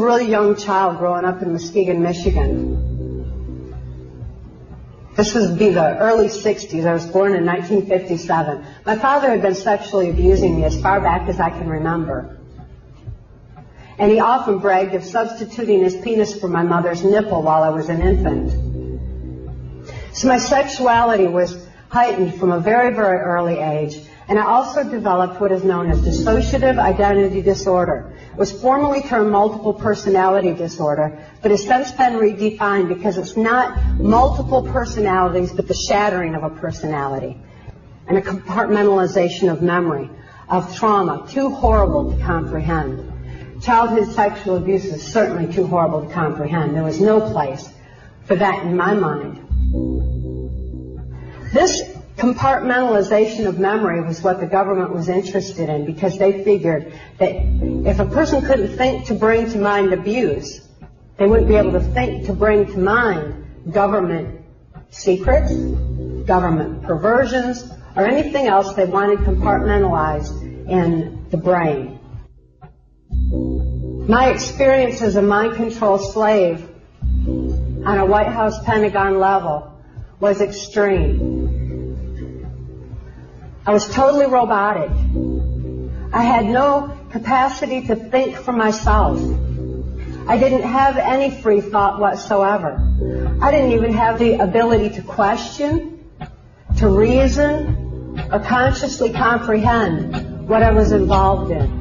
really young child growing up in Muskegon, Michigan. This would be the early 60s. I was born in 1957. My father had been sexually abusing me as far back as I can remember. And he often bragged of substituting his penis for my mother's nipple while I was an infant. So my sexuality was heightened from a very, very early age. And I also developed what is known as dissociative identity disorder. It was formerly termed multiple personality disorder, but has since been redefined because it's not multiple personalities, but the shattering of a personality and a compartmentalization of memory, of trauma, too horrible to comprehend. Childhood sexual abuse is certainly too horrible to comprehend. There was no place for that in my mind. This compartmentalization of memory was what the government was interested in, because they figured that if a person couldn't think to bring to mind abuse, they wouldn't be able to think to bring to mind government secrets, government perversions, or anything else they wanted compartmentalized in the brain. My experience as a mind control slave on a White House Pentagon level was extreme. I was totally robotic. I had no capacity to think for myself. I didn't have any free thought whatsoever. I didn't even have the ability to question, to reason, or consciously comprehend what I was involved in.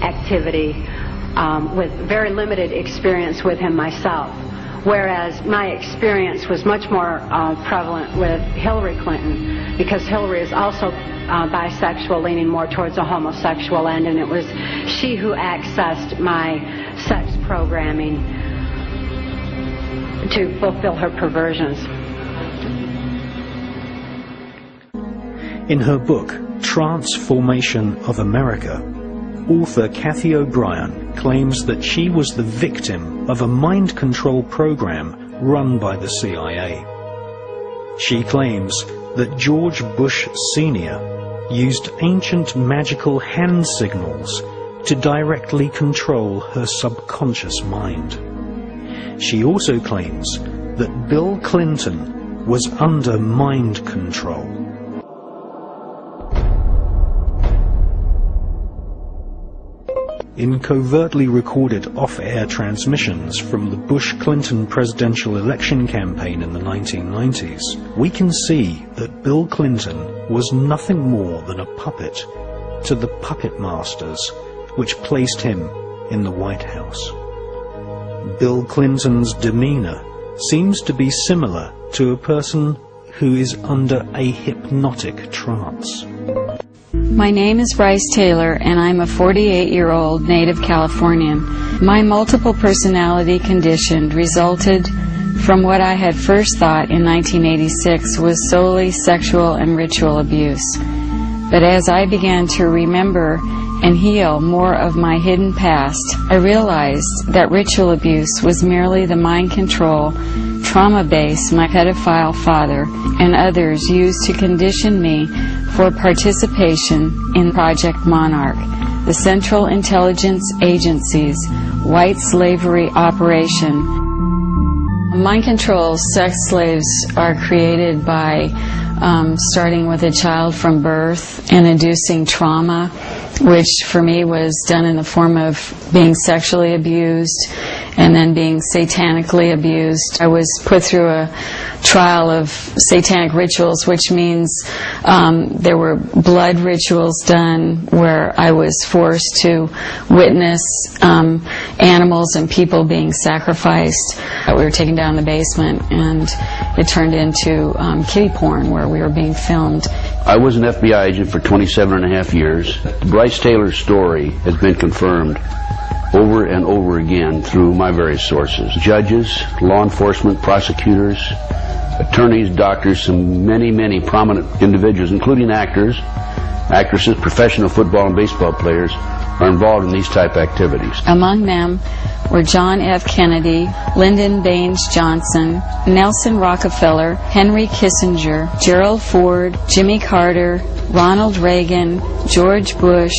Activity with very limited experience with him myself, whereas my experience was much more prevalent with Hillary Clinton, because Hillary is also bisexual, leaning more towards a homosexual end, and it was she who accessed my sex programming to fulfill her perversions. In her book, Transformation of America, author Cathy O'Brien claims that she was the victim of a mind control program run by the CIA. She claims that George Bush Sr. used ancient magical hand signals to directly control her subconscious mind. She also claims that Bill Clinton was under mind control. In covertly recorded off-air transmissions from the Bush-Clinton presidential election campaign in the 1990s, we can see that Bill Clinton was nothing more than a puppet to the puppet masters which placed him in the White House. Bill Clinton's demeanor seems to be similar to a person who is under a hypnotic trance. My name is Bryce Taylor, and I'm a 48-year-old native Californian. My multiple personality condition resulted from what I had first thought in 1986 was solely sexual and ritual abuse. But as I began to remember and heal more of my hidden past, I realized that ritual abuse was merely the mind control, trauma base my pedophile father and others used to condition me for participation in Project Monarch, the Central Intelligence Agency's white slavery operation. Mind control sex slaves are created by starting with a child from birth and inducing trauma, which for me was done in the form of being sexually abused and then being satanically abused. I was put through a trial of satanic rituals, which means there were blood rituals done where I was forced to witness animals and people being sacrificed. We were taken down in the basement, and it turned into kiddie porn where we were being filmed. I was an FBI agent for 27 and a half years. Bryce Taylor's story has been confirmed over and over again through my various sources. Judges, law enforcement, prosecutors, attorneys, doctors, some many prominent individuals, including actors, actresses, professional football and baseball players, are involved in these type activities. Among them were John F. Kennedy, Lyndon Baines Johnson, Nelson Rockefeller, Henry Kissinger, Gerald Ford, Jimmy Carter, Ronald Reagan, George Bush,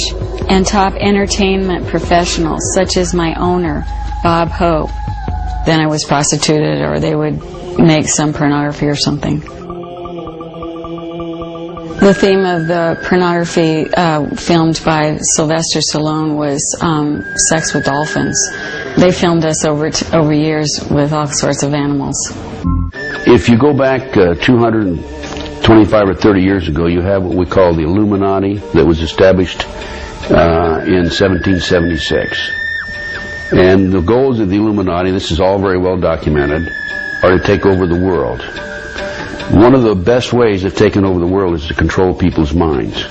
and top entertainment professionals such as my owner, Bob Hope. Then I was prostituted, or they would make some pornography or something. The theme of the pornography filmed by Sylvester Stallone was sex with dolphins. They filmed us over years with all sorts of animals. If you go back 225 or 30 years ago, you have what we call the Illuminati that was established in 1776. And the goals of the Illuminati, this is all very well documented, are to take over the world. One of the best ways of taking over the world is to control people's minds.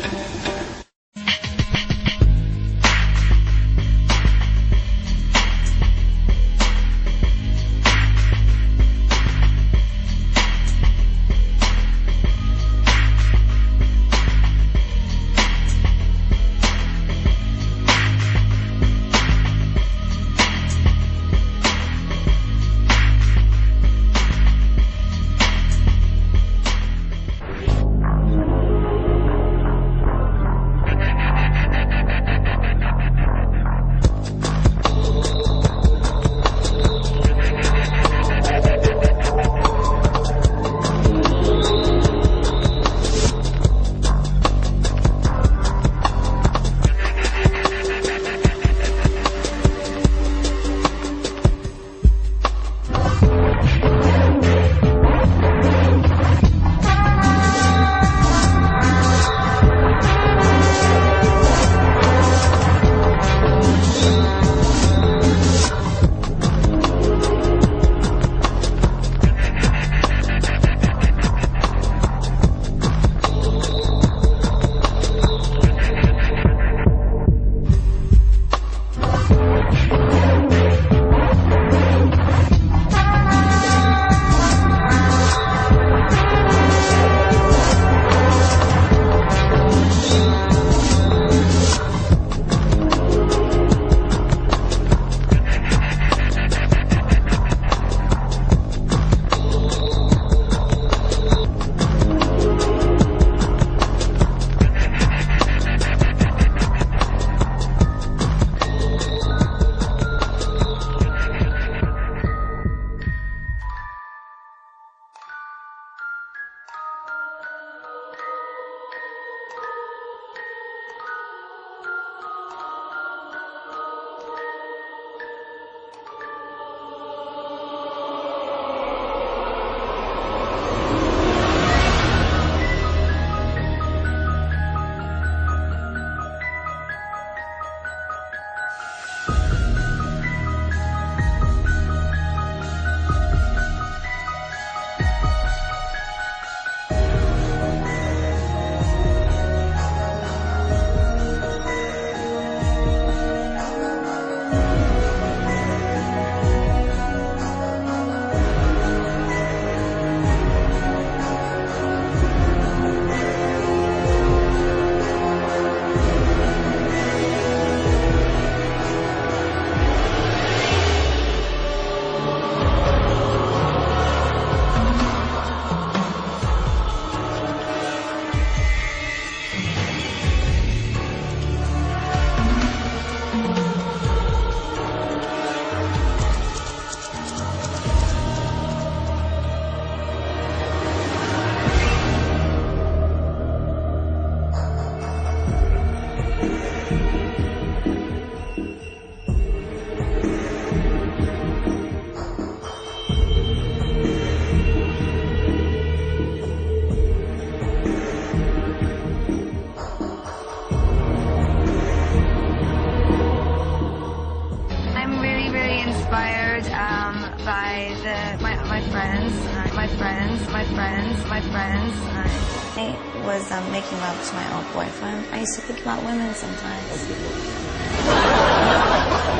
I was making love to my old boyfriend. I used to think about women sometimes.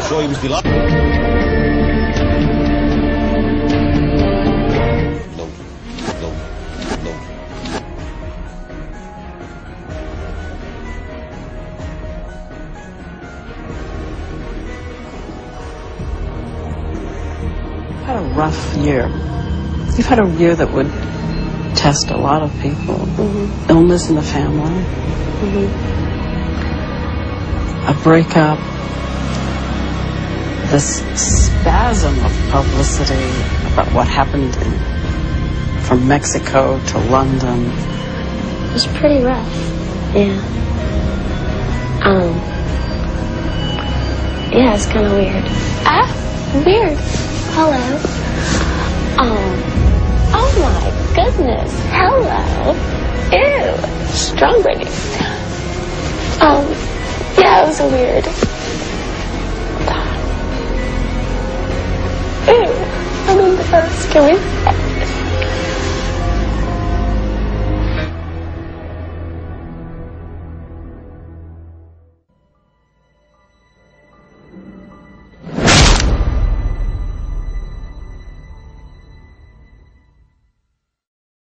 So he was delighted. No. You've had a rough year. You've had a year that would test a lot of people. Mm-hmm. Illness in the family. Mm-hmm. A breakup. This spasm of publicity about what happened from Mexico to London. It was pretty rough. Yeah. Yeah, it's kind of weird. Weird. Hello. Oh my goodness. Hello. Ew. Strawberry. Yeah, it was weird. Ew. I'm embarrassed. Can we